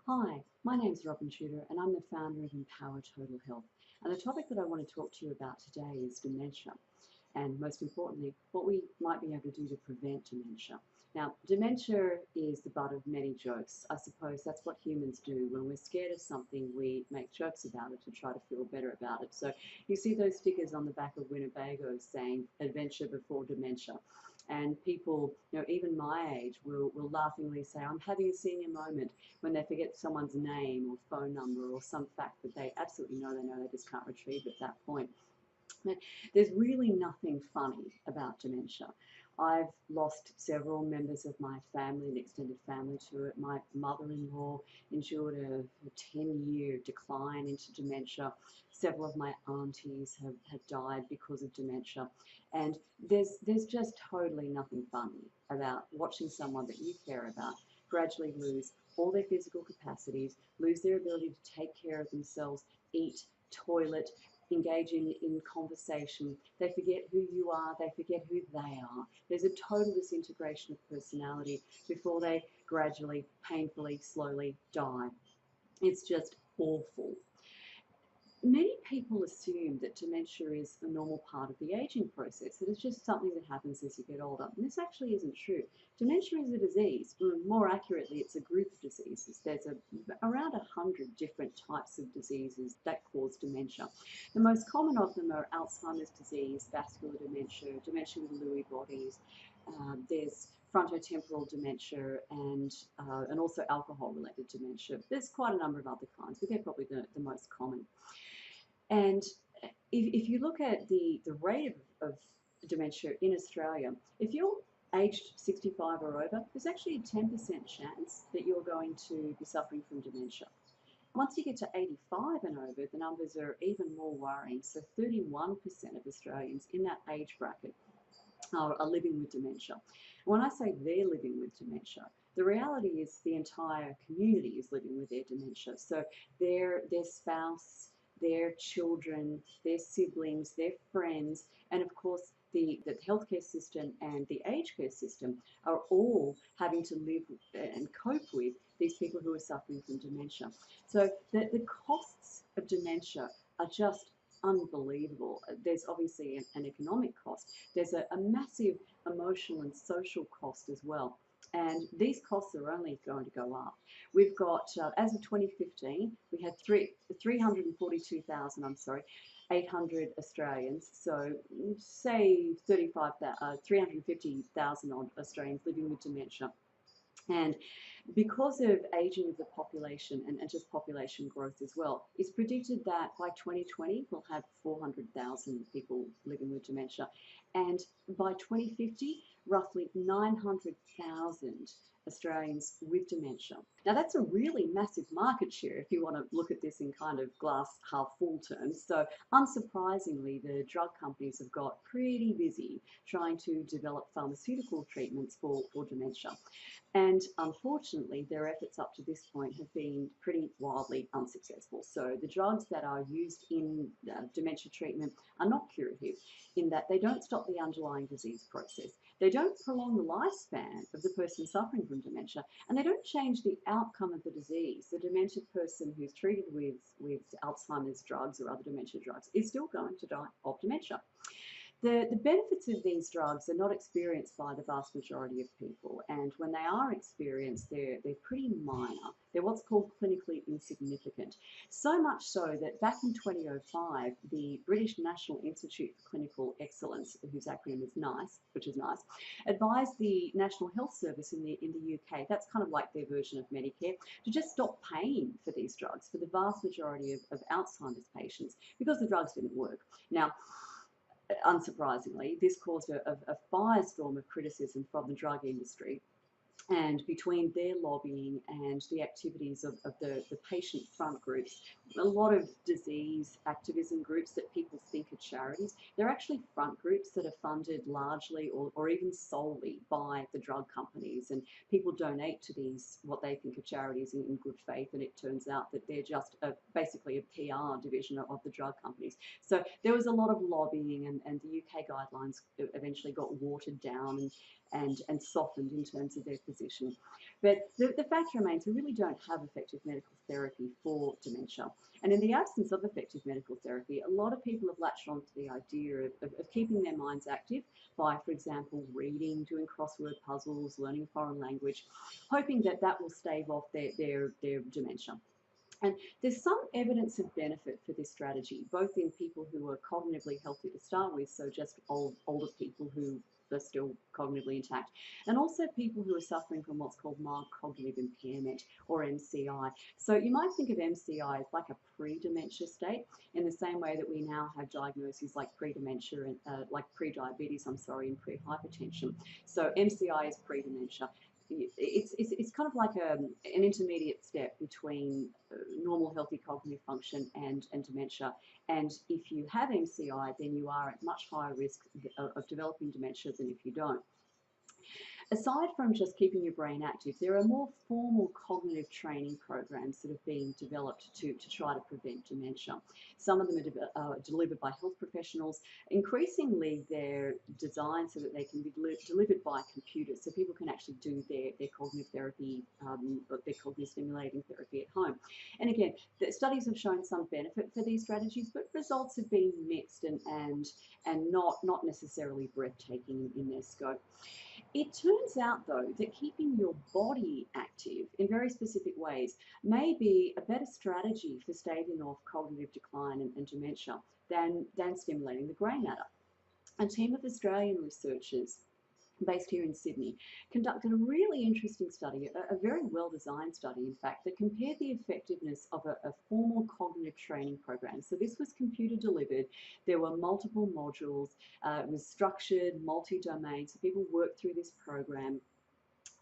Hi, my name's Robin Tudor and I'm the founder of Empower Total Health. And the topic that I want to talk to you about today is dementia and, most importantly, what we might be able to do to prevent dementia. Now, dementia is the butt of many jokes. I suppose that's what humans do. When we're scared of something, we make jokes about it to try to feel better about it. So you see those stickers on the back of Winnebago saying adventure before dementia. And people, even my age, will laughingly say, I'm having a senior moment, when they forget someone's name or phone number or some fact that they absolutely know they just can't retrieve at that point. There's really nothing funny about dementia. I've lost several members of my family and extended family to it. My mother-in-law endured a 10-year decline into dementia. Several of my aunties have died because of dementia. And there's just totally nothing funny about watching someone that you care about gradually lose all their physical capacities, lose their ability to take care of themselves, eat, toilet, engage in conversation. They forget who you are, they forget who they are. There's a total disintegration of personality before they gradually, painfully, slowly die. It's just awful. Many people assume that dementia is a normal part of the aging process, that it's just something that happens as you get older. And this actually isn't true. Dementia is a disease. More accurately, it's a group of diseases. There's around 100 different types of diseases that cause dementia. The most common of them are Alzheimer's disease, vascular dementia, dementia with Lewy bodies. There's frontotemporal dementia and also alcohol-related dementia. There's quite a number of other kinds, but they're probably the most common. And if you look at the rate of dementia in Australia, if you're aged 65 or over, there's actually a 10% chance that you're going to be suffering from dementia. Once you get to 85 and over, the numbers are even more worrying. So 31% of Australians in that age bracket are living with dementia. When I say they're living with dementia, the reality is the entire community is living with their dementia. So their spouse, their children, their siblings, their friends, and of course the healthcare system and the aged care system are all having to live and cope with these people who are suffering from dementia. So the costs of dementia are just unbelievable. There's obviously an economic cost. There's a massive emotional and social cost as well. And these costs are only going to go up. We've got, as of 2015, we had 342,000, 800 Australians. So say 350,000 odd Australians living with dementia. And because of aging of the population and just population growth as well, it's predicted that by 2020 we'll have 400,000 people living with dementia. And by 2050, roughly 900,000 Australians with dementia. Now that's a really massive market share if you want to look at this in kind of glass half full terms. So unsurprisingly, the drug companies have got pretty busy trying to develop pharmaceutical treatments for dementia. And unfortunately, their efforts up to this point have been pretty wildly unsuccessful. So the drugs that are used in dementia treatment are not curative in that they don't stop the underlying disease process. They don't prolong the lifespan of the person suffering from dementia, and they don't change the outcome of the disease. The demented person who's treated with Alzheimer's drugs or other dementia drugs is still going to die of dementia. The benefits of these drugs are not experienced by the vast majority of people, and when they are experienced, they're pretty minor. They're what's called clinically insignificant. So much so that back in 2005, the British National Institute for Clinical Excellence, whose acronym is NICE, which is nice, advised the National Health Service in the UK, that's kind of like their version of Medicare, to just stop paying for these drugs for the vast majority of Alzheimer's patients because the drugs didn't work. Now, unsurprisingly, this caused a firestorm of criticism from the drug industry. And between their lobbying and the activities of the patient front groups, a lot of disease activism groups that people think are charities, they're actually front groups that are funded largely or even solely by the drug companies. And people donate to these, what they think are charities in good faith, and it turns out that they're just basically a PR division of the drug companies. So there was a lot of lobbying, and the UK guidelines eventually got watered down, and softened in terms of their position. But the fact remains, we really don't have effective medical therapy for dementia. And in the absence of effective medical therapy, a lot of people have latched on to the idea of keeping their minds active by, for example, reading, doing crossword puzzles, learning a foreign language, hoping that that will stave off their dementia. And there's some evidence of benefit for this strategy, both in people who are cognitively healthy to start with, so just older people who are still cognitively intact, and also people who are suffering from what's called mild cognitive impairment, or MCI. So you might think of MCI as like a pre-dementia state, in the same way that we now have diagnoses like pre-dementia and like pre-diabetes, and pre-hypertension. So MCI is pre-dementia. It's kind of like an intermediate step between normal healthy cognitive function and dementia. And if you have MCI, then you are at much higher risk of developing dementia than if you don't. Aside from just keeping your brain active, there are more formal cognitive training programs that have been developed to try to prevent dementia. Some of them are delivered by health professionals. Increasingly, they're designed so that they can be delivered by computers, so people can actually do their cognitive therapy, their cognitive stimulating therapy at home. And again, the studies have shown some benefit for these strategies, but results have been mixed and not necessarily breathtaking in their scope. It turns out, though, that keeping your body active in very specific ways may be a better strategy for staving off cognitive decline and dementia than stimulating the grey matter. A team of Australian researchers based here in Sydney, conducted a really interesting study, a very well-designed study, in fact, that compared the effectiveness of a formal cognitive training program. So this was computer delivered. There were multiple modules. It was structured, multi-domain. So people worked through this program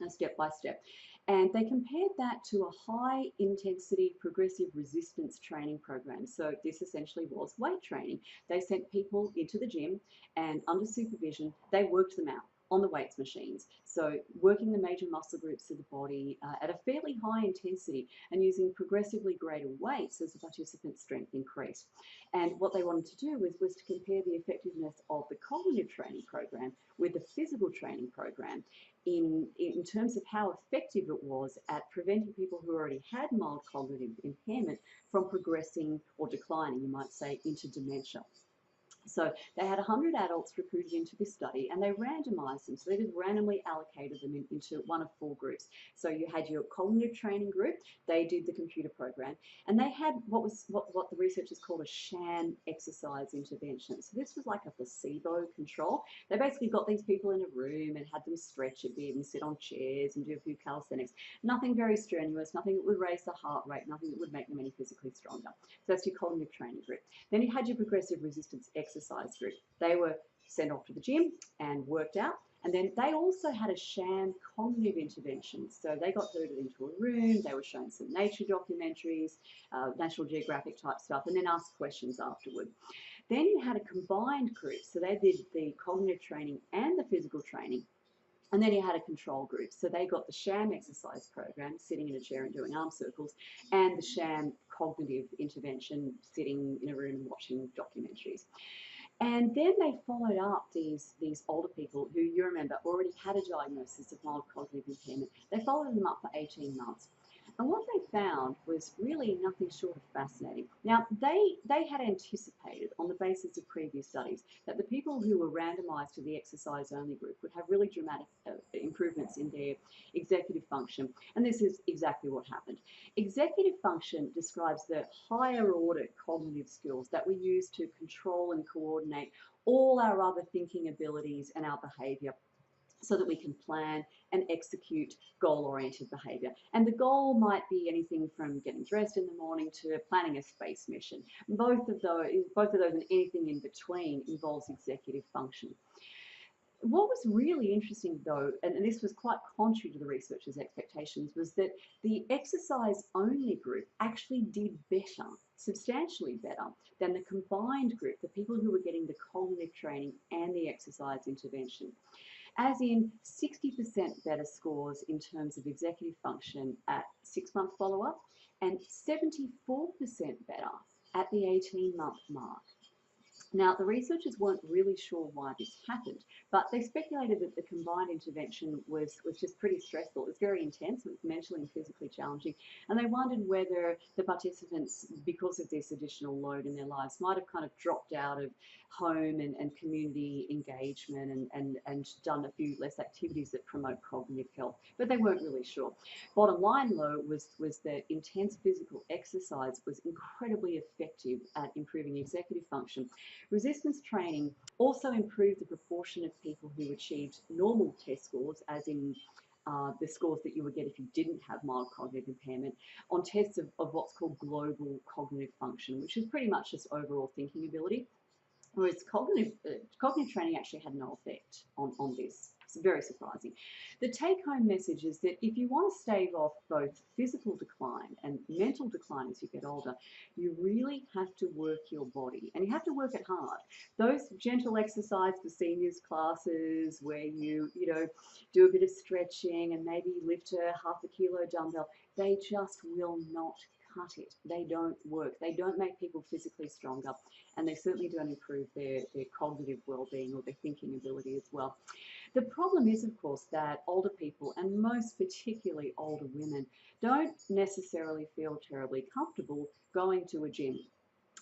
step by step. And they compared that to a high intensity progressive resistance training program. So this essentially was weight training. They sent people into the gym and under supervision, they worked them out on the weights machines. So working the major muscle groups of the body at a fairly high intensity and using progressively greater weights as the participant's strength increased. And what they wanted to do was to compare the effectiveness of the cognitive training program with the physical training program in terms of how effective it was at preventing people who already had mild cognitive impairment from progressing or declining, you might say, into dementia. So they had 100 adults recruited into this study and they randomized them. So they just randomly allocated them into one of four groups. So you had your cognitive training group, they did the computer program, and they had what the researchers called a sham exercise intervention. So this was like a placebo control. They basically got these people in a room and had them stretch a bit and sit on chairs and do a few calisthenics. Nothing very strenuous, nothing that would raise the heart rate, nothing that would make them any physically stronger. So that's your cognitive training group. Then you had your progressive resistance exercise group. They were sent off to the gym and worked out. And then they also had a sham cognitive intervention. So they got herded into a room, they were shown some nature documentaries, National Geographic type stuff, and then asked questions afterward. Then you had a combined group. So they did the cognitive training and the physical training. And then you had a control group. So they got the sham exercise program, sitting in a chair and doing arm circles, and the sham cognitive intervention, sitting in a room and watching documentaries. And then they followed up these older people who, you remember, already had a diagnosis of mild cognitive impairment. They followed them up for 18 months. And what they found was really nothing short of fascinating. Now, they had anticipated, on the basis of previous studies, that the people who were randomized to the exercise-only group would have really dramatic improvements in their executive function. And this is exactly what happened. Executive function describes the higher-order cognitive skills that we use to control and coordinate all our other thinking abilities and our behavior, so that we can plan and execute goal-oriented behavior. And the goal might be anything from getting dressed in the morning to planning a space mission. Both of those and anything in between involves executive function. What was really interesting, though, and this was quite contrary to the researchers' expectations, was that the exercise-only group actually did better, substantially better, than the combined group, the people who were getting the cognitive training and the exercise intervention. As in 60% better scores in terms of executive function at 6-month follow-up and 74% better at the 18-month mark. Now, the researchers weren't really sure why this happened, but they speculated that the combined intervention was just pretty stressful. It was very intense, it was mentally and physically challenging, and they wondered whether the participants, because of this additional load in their lives, might have kind of dropped out of home and community engagement and done a few less activities that promote cognitive health, but they weren't really sure. Bottom line, though, was that intense physical exercise was incredibly effective at improving executive function. Resistance training also improved the proportion of people who achieved normal test scores, as in the scores that you would get if you didn't have mild cognitive impairment, on tests of what's called global cognitive function, which is pretty much just overall thinking ability. Whereas cognitive training actually had no effect on this. It's very surprising. The take-home message is that if you want to stave off both physical decline and mental decline as you get older, you really have to work your body, and you have to work it hard. Those gentle exercise for seniors classes where you know, do a bit of stretching and maybe lift a half a kilo dumbbell, they just will not cut it. They don't work. They don't make people physically stronger, and they certainly don't improve their cognitive well-being or their thinking ability as well. The problem is, of course, that older people, and most particularly older women, don't necessarily feel terribly comfortable going to a gym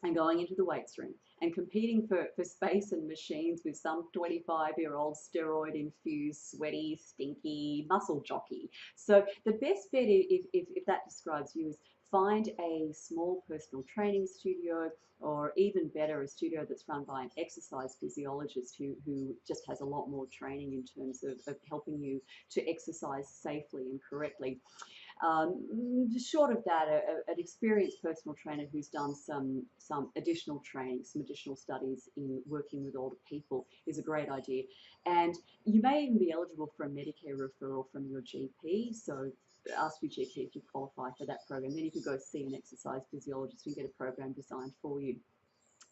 and going into the weights room and competing for space and machines with some 25-year-old steroid-infused, sweaty, stinky muscle jockey. So the best bet, if that describes you, is find a small personal training studio, or even better, a studio that's run by an exercise physiologist who just has a lot more training in terms of helping you to exercise safely and correctly. Short of that, an experienced personal trainer who's done some additional training, some additional studies in working with older people is a great idea. And you may even be eligible for a Medicare referral from your GP. So ask your GP if you qualify for that program. Then you could go see an exercise physiologist and get a program designed for you.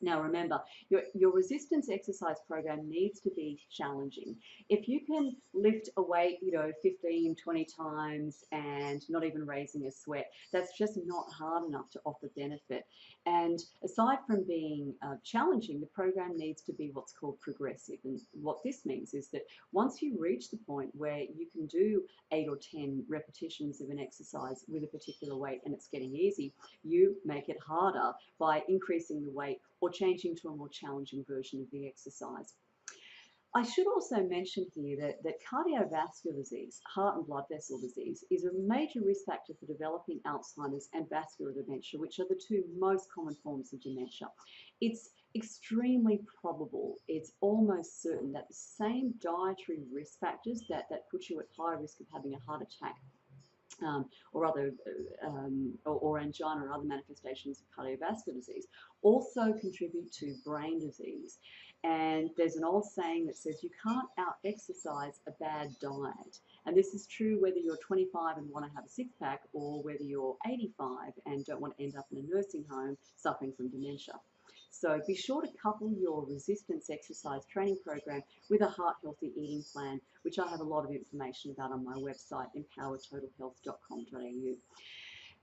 Now remember, your resistance exercise program needs to be challenging. If you can lift a weight, 15, 20 times and not even raising a sweat, that's just not hard enough to offer benefit. And aside from being challenging, the program needs to be what's called progressive. And what this means is that once you reach the point where you can do 8 or 10 repetitions of an exercise with a particular weight and it's getting easy, you make it harder by increasing the weight or changing to a more challenging version of the exercise. I should also mention here that cardiovascular disease, heart and blood vessel disease, is a major risk factor for developing Alzheimer's and vascular dementia, which are the two most common forms of dementia. It's extremely probable, it's almost certain, that the same dietary risk factors that put you at high risk of having a heart attack or angina or other manifestations of cardiovascular disease also contribute to brain disease. And there's an old saying that says you can't out-exercise a bad diet. And this is true whether you're 25 and want to have a six-pack, or whether you're 85 and don't want to end up in a nursing home suffering from dementia. So be sure to couple your resistance exercise training program with a heart healthy eating plan, which I have a lot of information about on my website, empowertotalhealth.com.au.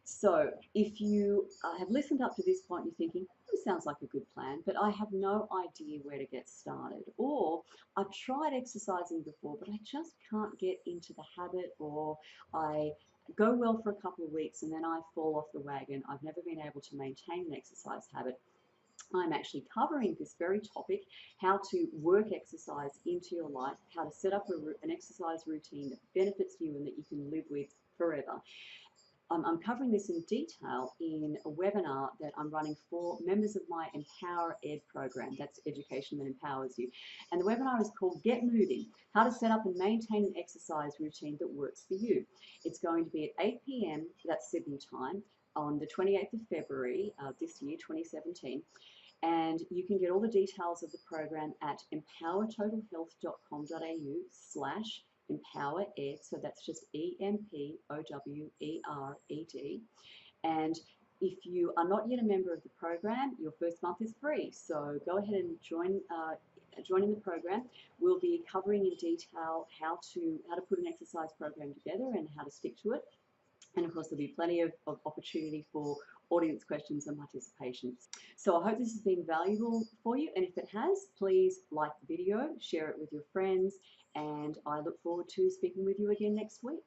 So if you have listened up to this point, you're thinking, this sounds like a good plan, but I have no idea where to get started. Or I've tried exercising before, but I just can't get into the habit, or I go well for a couple of weeks and then I fall off the wagon. I've never been able to maintain an exercise habit. I'm actually covering this very topic, how to work exercise into your life, how to set up an exercise routine that benefits you and that you can live with forever. I'm covering this in detail in a webinar that I'm running for members of my Empower Ed program. That's education that empowers you. And the webinar is called Get Moving, how to set up and maintain an exercise routine that works for you. It's going to be at 8 p.m, that's Sydney time, on the 28th of February this year, 2017. And you can get all the details of the program at empowertotalhealth.com.au/empowered. So that's just EMPOWERED. And if you are not yet a member of the program, your first month is free. So go ahead and join in the program. We'll be covering in detail how to put an exercise program together and how to stick to it. And of course, there'll be plenty of opportunity for audience questions and participation. So I hope this has been valuable for you. And if it has, please like the video, share it with your friends, and I look forward to speaking with you again next week.